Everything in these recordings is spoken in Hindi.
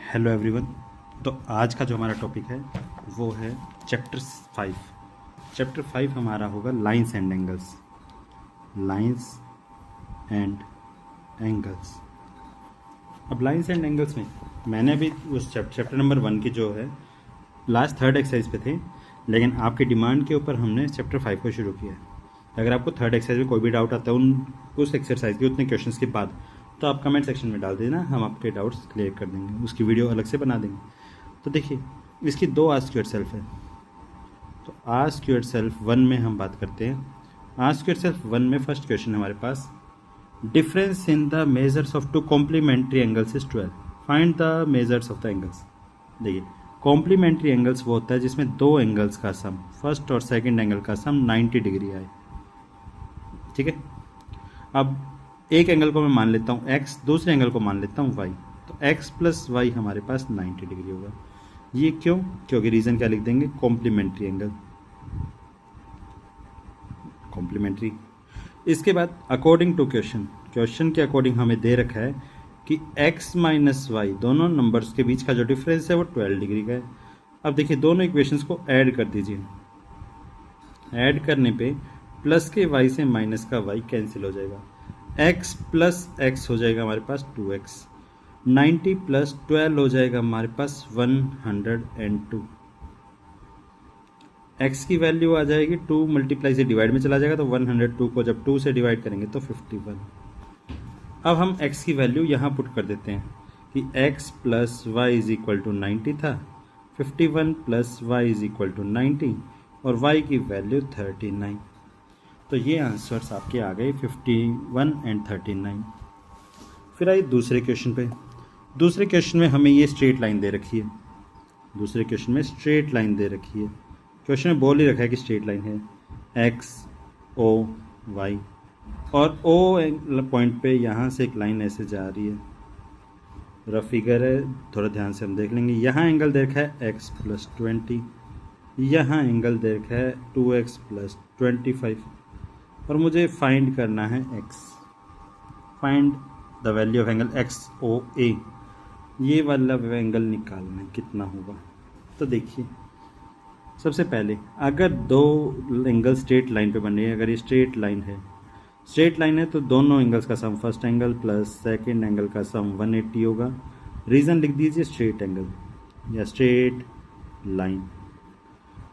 Hello everyone. तो आज का जो हमारा टॉपिक है वो है चैप्टर 5। चैप्टर 5 हमारा होगा lines and angles. Lines and angles. अब लाइंस एंड एंगल्स में मैंने अभी उस चैप्टर नंबर 1 की जो है लास्ट थर्ड एक्सरसाइज पे थे, लेकिन आपकी डिमांड के ऊपर हमने चैप्टर 5 को शुरू किया है। अगर आपको थर्ड एक्सरसाइज में कोई भी डाउट आता है उस एक्सरसाइज के उतने क्वेश्चंस के बाद, तो आप कमेंट सेक्शन में डाल देना, हम आपके डाउट्स क्लियर कर देंगे, उसकी वीडियो अलग से बना देंगे। तो देखिए, इसकी 2 आस्क योरसेल्फ है। तो आस्क योरसेल्फ 1 में हम बात करते हैं। आस्क योरसेल्फ 1 में फर्स्ट क्वेश्चन हमारे पास, difference in the measures of 2 complementary angles is 12, find the measures of the angles. देखिए, कॉम्प्लीमेंट्री एंगल्स वो होता है जिसमें 2 एंगल्स का सम, फर्स्ट और सेकंड एंगल का सम 90 डिग्री आए। ठीक है, अब एक एंगल को मैं मान लेता हूँ x, दूसरे एंगल को मान लेता हूँ y। तो x प्लस वाई हमारे पास 90 डिग्री होगा। ये क्यों? क्योंकि रीज़न क्या लिख देंगे, कॉम्प्लीमेंट्री एंगल, कॉम्प्लीमेंट्री। इसके बाद अकॉर्डिंग टू क्वेश्चन के अकॉर्डिंग हमें दे रखा है कि x माइनस वाई दोनों नंबर्स के बीच का जो डिफरेंस है वो 12 डिग्री का है। अब देखिए, दोनों इक्वेशंस को ऐड कर दीजिए। ऐड करने पे प्लस के y से माइनस का y कैंसिल हो जाएगा। x प्लस x हो जाएगा हमारे पास 2x, 90 प्लस 12 हो जाएगा हमारे पास 102। x की वैल्यू आ जाएगी 2 मल्टीप्लाई से डिवाइड में चला जाएगा, तो 102 को जब 2 से डिवाइड करेंगे तो 51। अब हम x की वैल्यू यहाँ पुट कर देते हैं कि x plus y is equal to 90 था, 51 plus y is equal to 90 और y की वैल्यू 39। तो ये आंसर्स आपके आ गए 51 एंड 39। फिर आइए दूसरे क्वेश्चन पे। दूसरे क्वेश्चन में हमें ये स्ट्रेट लाइन दे रखी है। दूसरे क्वेश्चन में स्ट्रेट लाइन दे रखी है। क्वेश्चन में बोल ही रखा है कि स्ट्रेट लाइन है x o y, और o पॉइंट पे यहाँ से एक लाइन ऐसे जा रही है। रफ फिगर है, थोड़ा ध्यान से हम देख लेंगे। यहाँ एंगल दे रखा है x प्लस 20, यहाँ एंगल दे रखा है 2x प्लस 25, और मुझे फाइंड करना है x। Find the value of angle X O A. ये वाला एंगल निकालना है, कितना होगा। तो देखिए, सबसे पहले अगर 2 एंगल स्ट्रेट लाइन पे बन रही है, अगर ये स्ट्रेट लाइन है तो दोनों एंगल्स का sum, first angle plus second angle का सम 180 होगा। रीज़न लिख दीजिए स्ट्रेट एंगल या स्ट्रेट लाइन।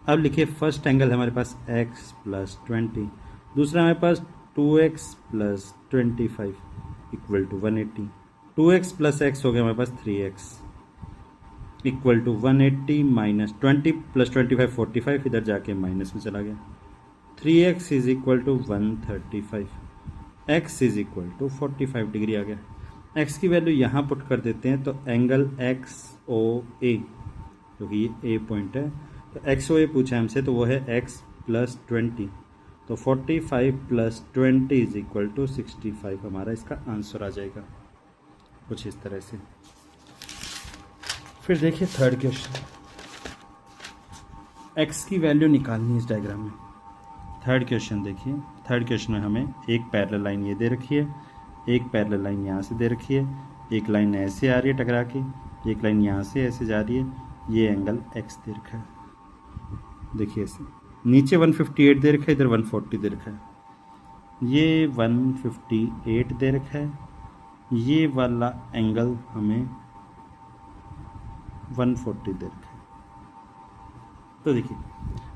अब लिखिए, फर्स्ट एंगल हमारे पास x प्लस 20, दूसरा हमारे पास 2x plus 25 equal to 180। 2x plus x हो गया हमारे पास 3x equal to 180 minus 20 plus 25 45, इधर जाके माइनस में चला गया। 3x is equal to 135, x is equal to 45 degree आ गया। x की वैल्यू यहाँ पुट कर देते हैं, तो एंगल एक्स ओ ए, क्योंकि ये a पॉइंट है, तो एक्स ओ ए पूछा हमसे, तो वो है x प्लस 20, तो 45 प्लस 20 इज इक्वल टू 65 हमारा इसका आंसर आ जाएगा, कुछ इस तरह से। फिर देखिए थर्ड क्वेश्चन, x की वैल्यू निकालनी है इस डायग्राम में। थर्ड क्वेश्चन देखिए, थर्ड क्वेश्चन में हमें एक पैरेलल लाइन ये दे रखी है, एक पैरेलल लाइन यहाँ से दे रखी है, एक लाइन ऐसे आ रही है टकरा के, एक लाइन यहाँ से ऐसे जा रही है, ये एंगल x दे रखा है। देखिए ऐसे, नीचे 158 दे रखा है, इधर 140 दे रखा है, ये 158 दे रखा है, ये वाला एंगल हमें 140 दे रखा है। तो देखिए,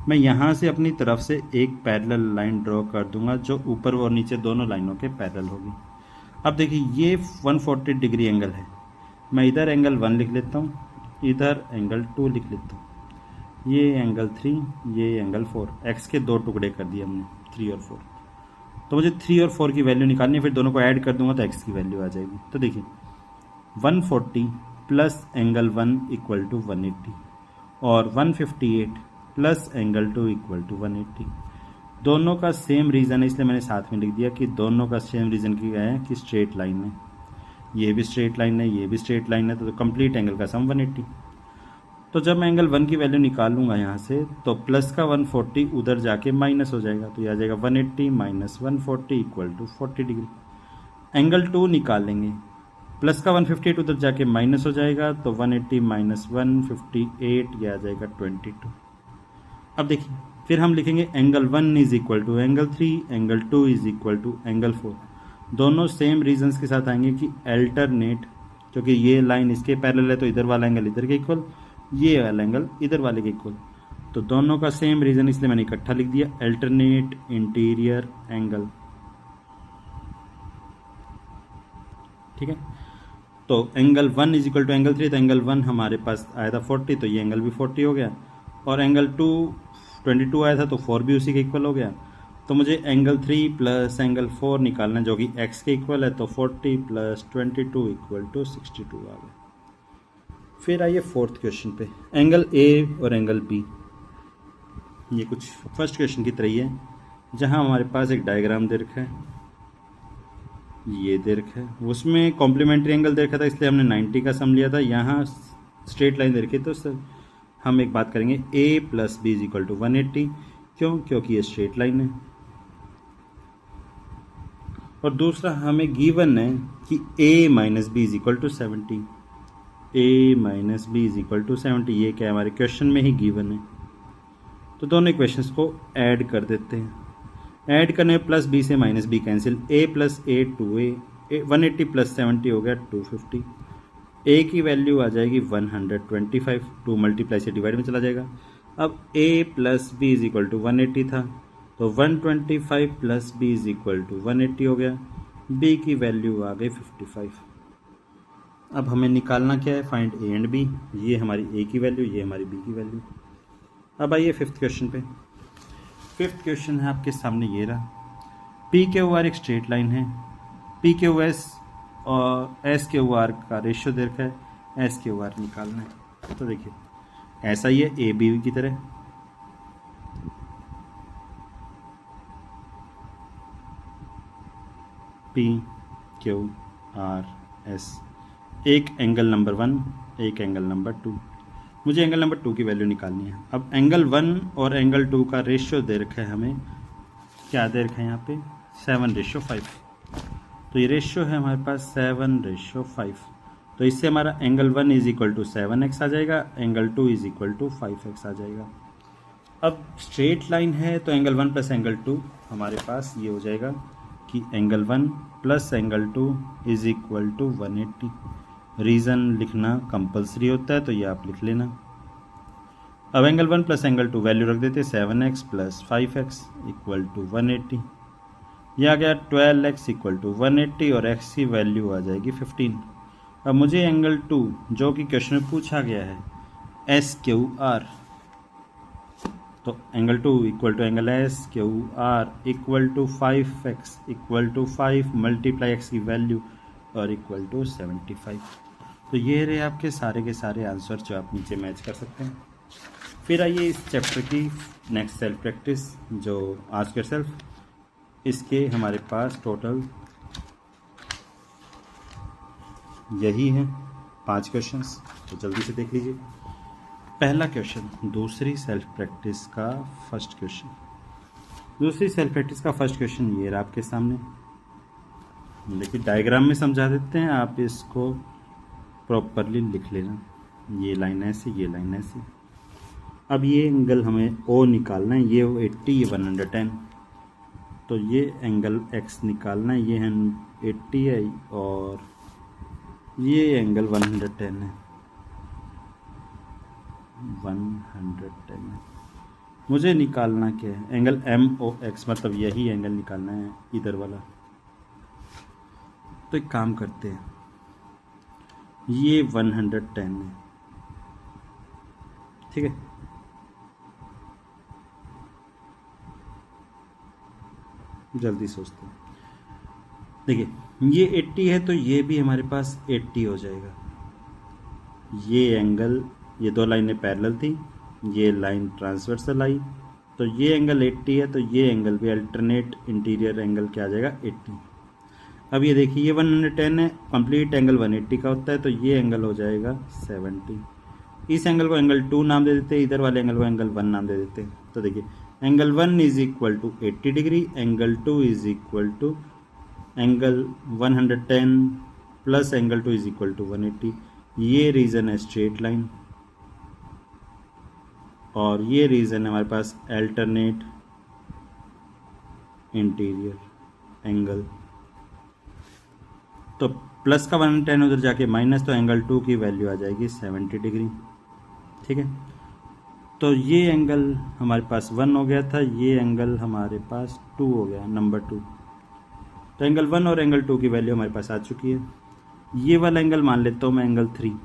मैं यहाँ से अपनी तरफ से एक पैरेलल लाइन ड्रॉ कर दूंगा जो ऊपर और नीचे दोनों लाइनों के पैरेलल होगी। अब देखिए, ये 140 डिग्री एंगल है, मैं इधर एंगल 1 लिख लेता हूँ, इधर एंगल 2 लिख लेता हूँ, ये एंगल 3, ये एंगल 4। x के 2 टुकड़े कर दिए हमने, 3 और 4। तो मुझे 3 और 4 की वैल्यू निकालनी है, फिर दोनों को ऐड कर दूंगा तो x की वैल्यू आ जाएगी। तो देखिए, 140 प्लस एंगल 1 इक्वल टू 180 और 158 प्लस एंगल 2 इक्वल टू 180। दोनों का सेम रीज़न है, इसलिए मैंने साथ में लिख दिया कि दोनों का सेम रीज़न क्या है कि स्ट्रेट लाइन है। ये भी स्ट्रेट लाइन है, ये भी स्ट्रेट लाइन है, तो कंप्लीट एंगल का सम 180। तो जब मैं एंगल 1 की वैल्यू निकालूंगा यहाँ से, तो प्लस का 140 उधर जाके माइनस हो जाएगा, तो यह आ जाएगा 180 minus 140 equal to 40 degree. Angle 2 निकालेंगे, प्लस का 158 उधर जाके माइनस हो जाएगा, तो 180 माइनस 158 ये आ जाएगा 22। अब देखिए फिर हम लिखेंगे angle 1 is equal to angle 3, angle 2 is equal to angle 4। दोनों सेम रीजंस के साथ आएंगे कि अल्टरनेट, क्योंकि ये लाइन इसके पैरेलल है तो इधर वाला एंगल इधर के इक्वल, ये वाला एंगल इधर वाले के इक्वल, तो दोनों का सेम रीजन इसलिए मैंने इकट्ठा लिख दिया, अल्टरनेट इंटीरियर एंगल। ठीक है, तो angle 1 is equal to angle 3, तो एंगल 1 हमारे पास आया था 40, तो ये एंगल भी 40 हो गया, और एंगल 2 22 आया था तो 4 भी उसी के इक्वल हो गया। तो मुझे एंगल 3 प्लस एंगल 4 निकालना है जो कि x के इक्वल है, तो 40 प्लस 22 इक्वल टू 62 आ गया। फिर आइए फोर्थ क्वेश्चन पे, एंगल A और एंगल B, ये कुछ फर्स्ट क्वेश्चन की तरह ही है, जहां हमारे पास एक डायग्राम दे रखा है, ये दे रखा है, उसमें कॉम्प्लीमेंट्री एंगल दे रखा था इसलिए हमने 90 का सम लिया था। यहाँ स्ट्रेट लाइन दे रखी है तो सर हम एक बात करेंगे, a plus b is equal to 180, क्यों? क्योंकि ये स्ट्रेट लाइन है। और दूसरा हमें गिवन है कि a minus b is equal to 70, a minus b is equal to 70, ये क्या हमारे क्वेश्चन में ही गिवन है। तो दोनों इक्वेशंस को ऐड कर देते हैं, ऐड करने में प्लस बी से minus b cancel, a plus a 2a, 180 plus 70 हो गया 250, a की वैल्यू आ जाएगी 125, 2 मल्टीप्लाई से डिवाइड में चला जाएगा। अब a plus b is equal to 180 था, तो 125 plus b is equal to 180 हो गया, b की वैल्यू आ गई 55। अब हमें निकालना क्या है, फाइंड a एंड b, ये हमारी a की वैल्यू, ये हमारी b की वैल्यू। अब आइए फिफ्थ क्वेश्चन पे। फिफ्थ क्वेश्चन है आपके सामने ये रहा, पी क्यू आर एक स्ट्रेट लाइन है, पी क्यू एस और एस क्यू आर का रेशियो दे रखा है, एस क्यू आर निकालना है। तो देखिए ऐसा ही है ए बी की तरह, पी क्यू आर एस, एक एंगल नंबर 1, एक एंगल नंबर 2। मुझे एंगल नंबर 2 की वैल्यू निकालनी है। अब एंगल 1 और एंगल 2 का रेशियो दे रखा है हमें, क्या दे रखा है यहाँ पे, 7:5। तो ये रेशियो है हमारे पास 7:5, तो इससे हमारा angle 1 is equal to 7x आ जाएगा, angle 2 is equal to 5x आ जाएगा। अब स्ट्रेट लाइन है तो एंगल 1 प्लस एंगल 2 हमारे पास ये हो जाएगा कि angle 1 plus angle 2 is equal to 180। Reason लिखना कंपलसरी होता है तो ये आप लिख लेना। अब एंगल 1 प्लस एंगल 2 वैल्यू रख देते, 7x plus 5x equal to 180, ये आ गया 12x इक्वल टू 180 और x की वैल्यू आ जाएगी 15। अब मुझे एंगल 2 जो कि क्वेश्चन में पूछा गया है, एस क्यू आर, तो angle 2 equal to angle S Q R equal to 5x equal to 5 multiply x की वैल्यू और इक्वल टू 75। तो ये रहे आपके सारे के सारे आंसर जो आप नीचे मैच कर सकते हैं। फिर आइए इस चैप्टर की नेक्स्ट सेल्फ प्रैक्टिस, जो आस्क योरसेल्फ, इसके हमारे पास टोटल यही है 5 क्वेश्चंस, तो जल्दी से देख लीजिए। पहला क्वेश्चन, दूसरी सेल्फ प्रैक्टिस का फर्स्ट क्वेश्चन। दूसरी सेल्फ प्रैक्टिस का फर्स्ट क्वेश्चन ये रहा आपके सामने, लेकिन डायग्राम में समझा देते हैं, आप इसको प्रॉपरली लिख लेना। ये लाइन ऐसी, ये लाइन ऐसी। अब ये एंगल हमें ओ निकालना है, ये 80, ये 110, तो ये एंगल एक्स निकालना है, ये है 80 है और ये एंगल 110 है, 110 है। मुझे निकालना क्या है, एंगल एम ओ एक्स, मतलब यही एंगल निकालना है, इधर वाला। तो एक काम करते हैं, ये 110 है, ठीक है, जल्दी सोचते हैं। देखिए ये 80 है तो ये भी हमारे पास 80 हो जाएगा। ये एंगल, ये दो लाइनें पैरेलल थी, ये लाइन ट्रांसवर्सल आई, तो ये एंगल 80 है, तो ये एंगल भी अल्टरनेट इंटीरियर एंगल क्या आ जाएगा, 80। अब ये देखिए ये 110 है, कंप्लीट एंगल 180 का होता है, तो ये एंगल हो जाएगा 70। इस एंगल को एंगल 2 नाम दे देते हैं, इधर वाले एंगल को एंगल 1 नाम दे देते हैं। तो देखिए angle 1 is equal to 80 degree, angle 2 is equal to angle 110 plus angle 2 is equal to 180। ये रीजन है स्ट्रेट लाइन और ये रीजन है हमारे पास अल्टरनेट इंटीरियर एंगल। तो प्लस का 110 उधर जाके माइनस, तो एंगल 2 की वैल्यू आ जाएगी 70 डिग्री। ठीक है, तो ये एंगल हमारे पास 1 हो गया था, ये एंगल हमारे पास 2 हो गया, नंबर 2। तो एंगल 1 और एंगल 2 की वैल्यू हमारे पास आ चुकी है। ये वाला एंगल मान लेता हूँ मैं एंगल 3।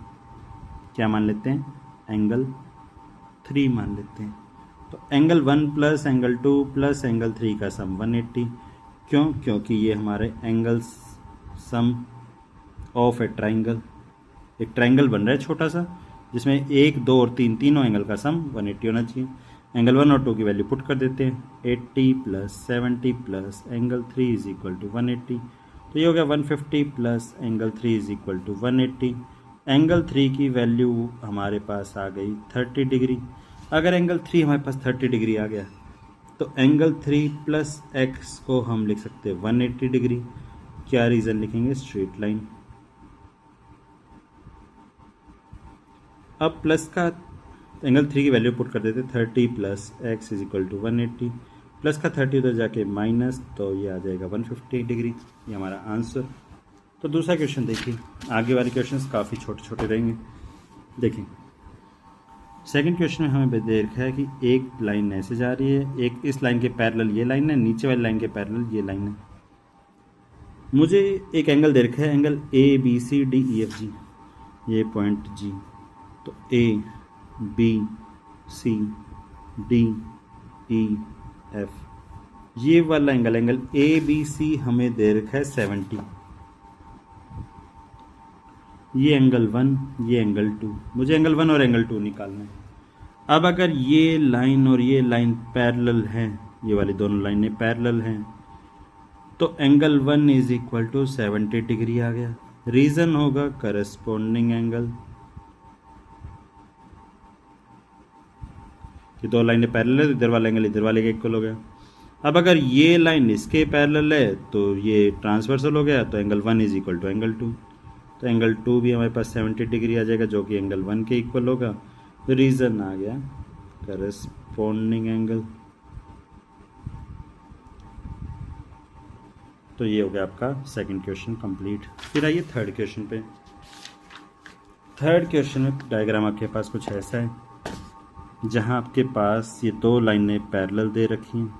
क्या मान लेते हैं? एंगल 3 मान लेते हैं। तो angle 1 plus angle 2 plus angle 3 का सम 180। क्यों? क्योंकि ये हमारे angles sum of A triangle, एक ट्राइंगल बन रहा है छोटा सा जिसमें 1, 2 और 3 तीनों एंगल का सम 180 होना चाहिए। एंगल 1 और 2 की वैल्यू पुट कर देते हैं, 80 प्लस 70 plus angle 3 is equal to 180। तो ये हो गया 150 plus angle 3 is equal to 180। Angle 3 की वैल्यू हमारे पास आ गई 30 डिग्री। अगर एंगल 3 हमारे पास 30 डिग्री आ गया तो एंगल 3 प्लस एक्स को हम लिख सकते हैं 180 डिग्री। क्या रीज़न लिखेंगे? Straight line. अब प्लस का एंगल 3 की वैल्यू पुट कर देते 30 plus x is equal to 180। Plus का 30 उधर जाके माइनस, तो ये आ जाएगा 150 डिग्री। ये हमारा आंसर। तो दूसरा क्वेश्चन देखिए, आगे वाले क्वेश्चंस काफ़ी छोटे छोटे रहेंगे। देखिए सेकंड क्वेश्चन में हमें दे रखा है कि एक लाइन ऐसे जा रही है, एक इस लाइन के पैरेलल ये लाइन है, नीचे वाली लाइन के पैरेलल ये लाइन है। मुझे एक एंगल दे रखा है, एंगल ABCDEFG, ये पॉइंट G। तो ABCDEF ये वाला एंगल ABC हमें दे रखा है 70। ये एंगल 1, ये एंगल 2। मुझे एंगल 1 और एंगल 2 निकालना है। अब अगर ये लाइन और ये लाइन पैरेलल हैं, ये वाली दोनों लाइनें पैरेलल हैं, तो angle 1 is equal to 70 degree आ गया। रीजन होगा करस्पॉन्डिंग एंगल, कि दो लाइनें पैरेलल है, इधर वाला एंगल इधर वाले के इक्वल हो गया। अब अगर ये लाइन इसके पैरेलल है तो ये ट्रांसवर्सल हो गया, तो angle 1 is equal to angle 2। तो एंगल 2 भी हमारे पास 70 डिग्री आ जाएगा, जो कि एंगल 1 के इक्वल होगा। तो रीजन आ गया करस्पॉन्डिंग एंगल। तो ये हो गया आपका सेकंड क्वेश्चन कंप्लीट। फिर आइए थर्ड क्वेश्चन पे। थर्ड क्वेश्चन में डायग्राम आपके पास कुछ ऐसा है, जहां आपके पास ये दो लाइनें पैरेलल दे रखी हैं,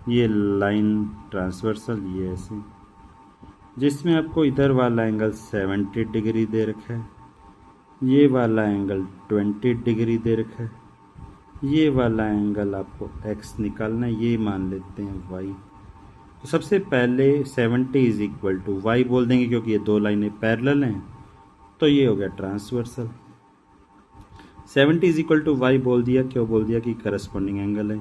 ये लाइन ट्रांसवर्सल, ये ऐसे, जिसमें आपको इधर वाला एंगल 70 डिग्री दे रखा है, ये वाला एंगल 20 डिग्री दे रखा है, ये वाला एंगल आपको x निकालना है, ये मान लेते हैं y। तो सबसे पहले 70 इज इक्वल टू वाई बोल देंगे, क्योंकि ये दो लाइनें पैरेलल हैं, तो ये हो गया transversal. 70 is equal to y बोल दिया, क्यों बोल दिया? कि करस्पॉन्डिंग एंगल है।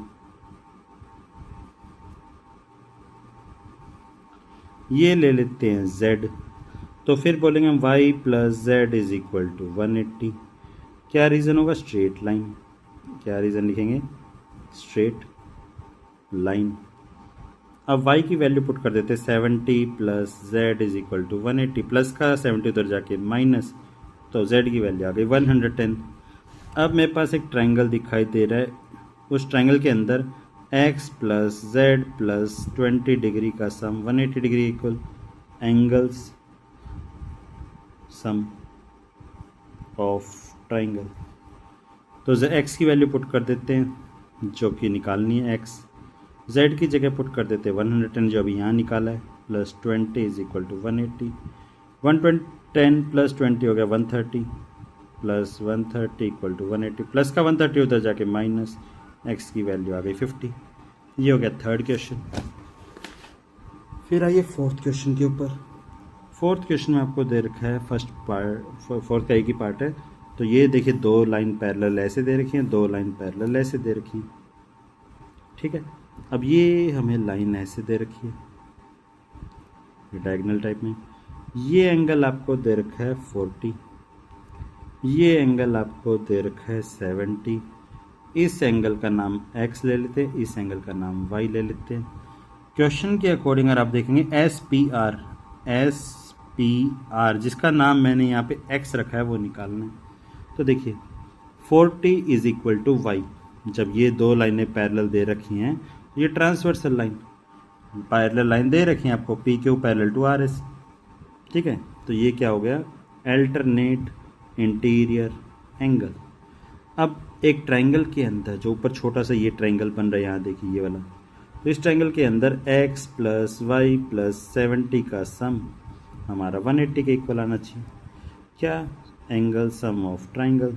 ये ले लेते हैं z, तो फिर बोलेंगे हम y plus z is equal to 180। क्या रीज़न होगा? Straight line. क्या रीज़न लिखेंगे? Straight line. अब y की वैल्यू पुट कर देते हैं 70 plus z is equal to 180। Plus का 70 उधर जाके माइनस, तो z की वैल्यू आ गई 110। अब मेरे पास एक ट्रायंगल दिखाई दे रहा है, उस ट्रायंगल के अंदर x plus Z plus 20 degree का sum 180 degree equal angles sum of triangle. तो x की वैल्यू पुट कर देते हैं, जो कि निकालनी है x। z की जगह पुट कर देते हैं 110, जो अभी यहाँ निकाला है, plus 20 is equal to 180। 110 plus 20 हो गया 130, प्लस 130 इक्वल टू 180। प्लस का 130 उधर जाके माइनस, x की वैल्यू आ गई 50। ये हो गया थर्ड क्वेश्चन। फिर आइए फोर्थ क्वेश्चन के ऊपर। फोर्थ क्वेश्चन में आपको दे रखा है फर्स्ट पार्ट, फोर्थ का एक ही पार्ट है। तो ये देखिए दो लाइन पैरेलल ऐसे दे रखी हैं, दो लाइन पैरेलल ऐसे दे रखी हैं, ठीक है। अब ये हमें लाइन ऐसे दे रखी है डायगोनल टाइप में। ये एंगल आपको दे रखा है 40, ये एंगल आपको दे रखा है 70। इस एंगल का नाम x ले लेते हैं, इस एंगल का नाम y ले लेते हैं। क्वेश्चन के अकॉर्डिंग अगर आप देखेंगे एस पी आर, जिसका नाम मैंने यहाँ पे एक्स रखा है, वो निकालना है। तो देखिए 40 इज इक्वल टू वाई। जब ये दो लाइनें पैरेलल दे रखी हैं, ये ट्रांसवर्सल लाइन पैरेलल लाइन दे रखी हैं आपको, P Q parallel to R S, ठीक है। तो ये क्या हो गया, अल्टरनेट इंटीरियर एंगल। अब एक ट्रायंगल के अंदर जो ऊपर छोटा सा ये ट्रायंगल बन रहा है, यहाँ देखिए ये वाला, तो इस ट्रायंगल के अंदर x प्लस वाई प्लस 70 का सम हमारा 180 के इक्वल आना चाहिए। क्या, एंगल सम ऑफ ट्रायंगल।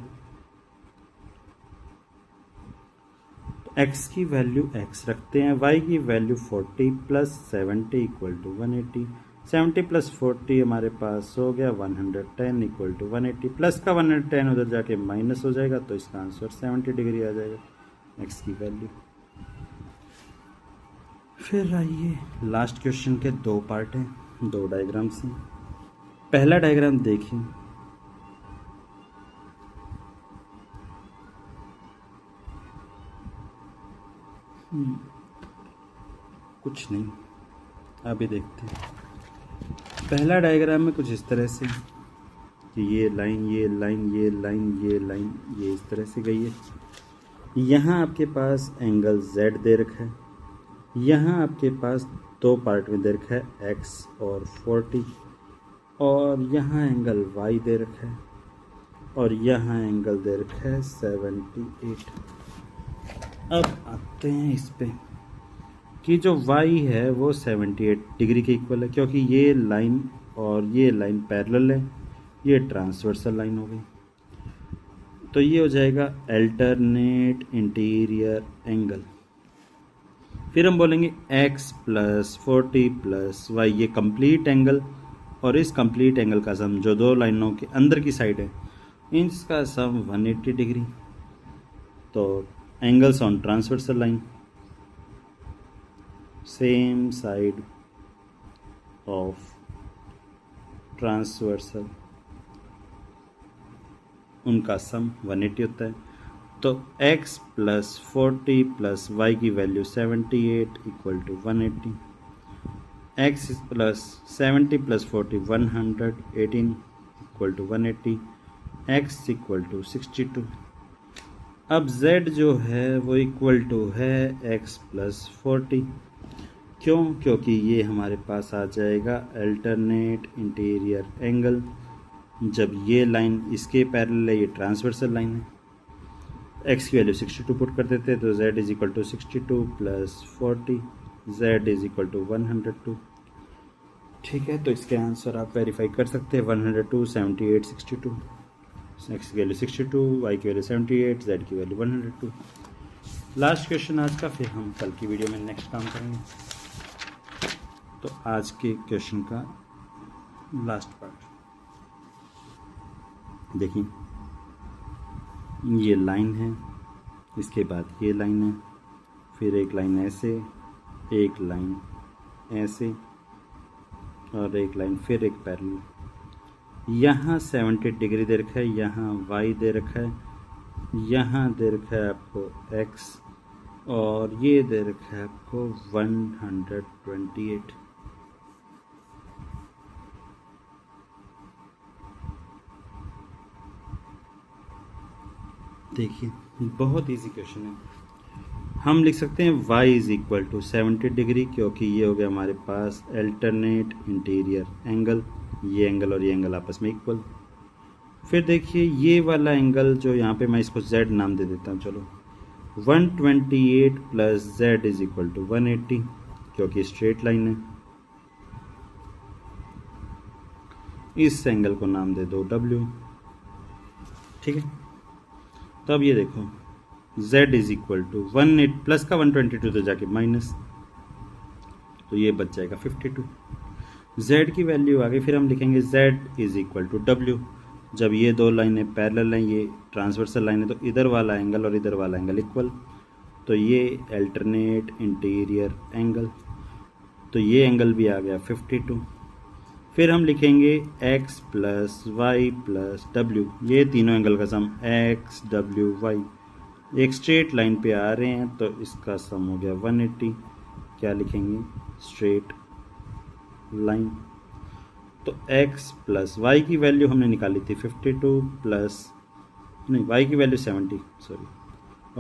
तो x की वैल्यू x रखते हैं, y की value 40 plus 70 equal to 180। 70 plus 40 हमारे पास हो गया 110 इक्वल टू 180। प्लस का 110 उधर जाके माइनस हो जाएगा, तो इसका आंसर 70 डिग्री आ जाएगा x की वैल्यू। फिर आइए, लास्ट क्वेश्चन के दो पार्ट हैं, दो डायग्राम्स हैं। पहला डायग्राम देखिए, कुछ नहीं, अभी देखते हैं। पहला डायग्राम में कुछ इस तरह से कि ये लाइन ये लाइन ये लाइन ये लाइन ये इस तरह से गई है। यहाँ आपके पास एंगल Z दे रखा है, यहाँ आपके पास दो पार्ट में दे रखा है x और 40, और यहाँ एंगल y दे रखा है, और यहाँ एंगल दे रखा है 78। अब आते हैं इस पे कि जो y है वो 78 डिग्री के इक्वल है, क्योंकि ये लाइन और ये लाइन पैरेलल है, ये ट्रांसवर्सल लाइन हो गई। तो ये हो जाएगा अल्टरनेट इंटीरियर एंगल। फिर हम बोलेंगे x प्लस 40 प्लस वाई, ये कंप्लीट एंगल, और इस कंप्लीट एंगल का सम जो दो लाइनों के अंदर की साइड है, इसका सम 180 डिग्री। तो angles on transversal line, same side of transversal, उनका सम 180 होता है। तो x प्लस 40 प्लस वाई की value 78 equal to 180। x plus 70 plus 40 118 equal to 180, x equal to 62। अब z जो है वो इक्वल टू है x प्लस 40। क्यों? क्योंकि ये हमारे पास आ जाएगा अल्टरनेट इंटीरियर एंगल। जब ये लाइन इसके पैरेलल है, ये ट्रांसवर्सल लाइन है, x की वैल्यू 62 पुट कर देते हैं, तो z is equal to 62 plus 40, z is equal to 102। ठीक है, तो इसके आंसर आप वेरीफाई कर सकते हैं, 102, 78, 62। x की वैल्यू 62, y की वैल्यू 78, z की वैल्यू 102। लास्ट क्वेश्चन आज का, फिर हम कल की वीडियो में नेक्स्ट काम करेंगे। तो आज के क्वेश्चन का लास्ट पार्ट देखिए, ये लाइन है, इसके बाद ये लाइन है, फिर एक लाइन ऐसे, एक लाइन ऐसे, और एक लाइन फिर एक पैरेलल। यहाँ 70 डिग्री दे रखा है, यहाँ y दे रखा है, यहाँ दे रखा है आपको x, और ये दे रखा है आपको 128। देखिए, बहुत इजी क्वेश्चन है। हम लिख सकते हैं y is equal to 70 degree, क्योंकि ये हो गया हमारे पास अल्टरनेट इंटीरियर एंगल, ये एंगल और ये एंगल आपस में इक्वल। फिर देखिए ये वाला एंगल जो यहाँ पे मैं इसको z नाम दे देता हूँ, चलो 128 plus z is equal to 180, क्योंकि स्ट्रेट लाइन है। इस एंगल को नाम दे दो w। ठीक है, तो अब ये देखो z is equal to 18 plus का 122 तो जाके माइनस, तो ये बच जाएगा 52। z की वैल्यू आ गई, फिर हम लिखेंगे z is equal to w। जब ये दो लाइनें पैरेलल हैं, ये ट्रांसवर्सल लाइन है, तो इधर वाला एंगल और इधर वाला एंगल इक्वल, तो ये अल्टरनेट इंटीरियर एंगल, तो ये एंगल भी आ गया 52। फिर हम लिखेंगे x प्लस वाई प्लस डब्ल्यू, ये तीनों एंगल का सम x w y, एक स्ट्रेट लाइन पे आ रहे हैं, तो इसका सम हो गया 180। क्या लिखेंगे? Straight line. तो x प्लस वाई की वैल्यू हमने निकाली थी 52 प्लस नहीं वाई की वैल्यू 70 सॉरी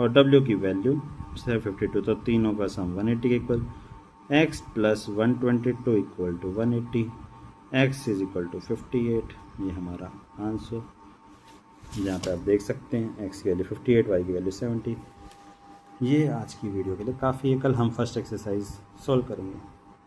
और w की वैल्यू 52, तो तीनों का सम 180 के equal. x plus 122 equal to 180, x is equal to 58। ये हमारा आंसर जहाँ पे आप देख सकते हैं x की वैल्यू 58, y की वैल्यू 70। ये आज की वीडियो के लिए काफ़ी है। कल हम फर्स्ट एक्सरसाइज सॉल्व करेंगे।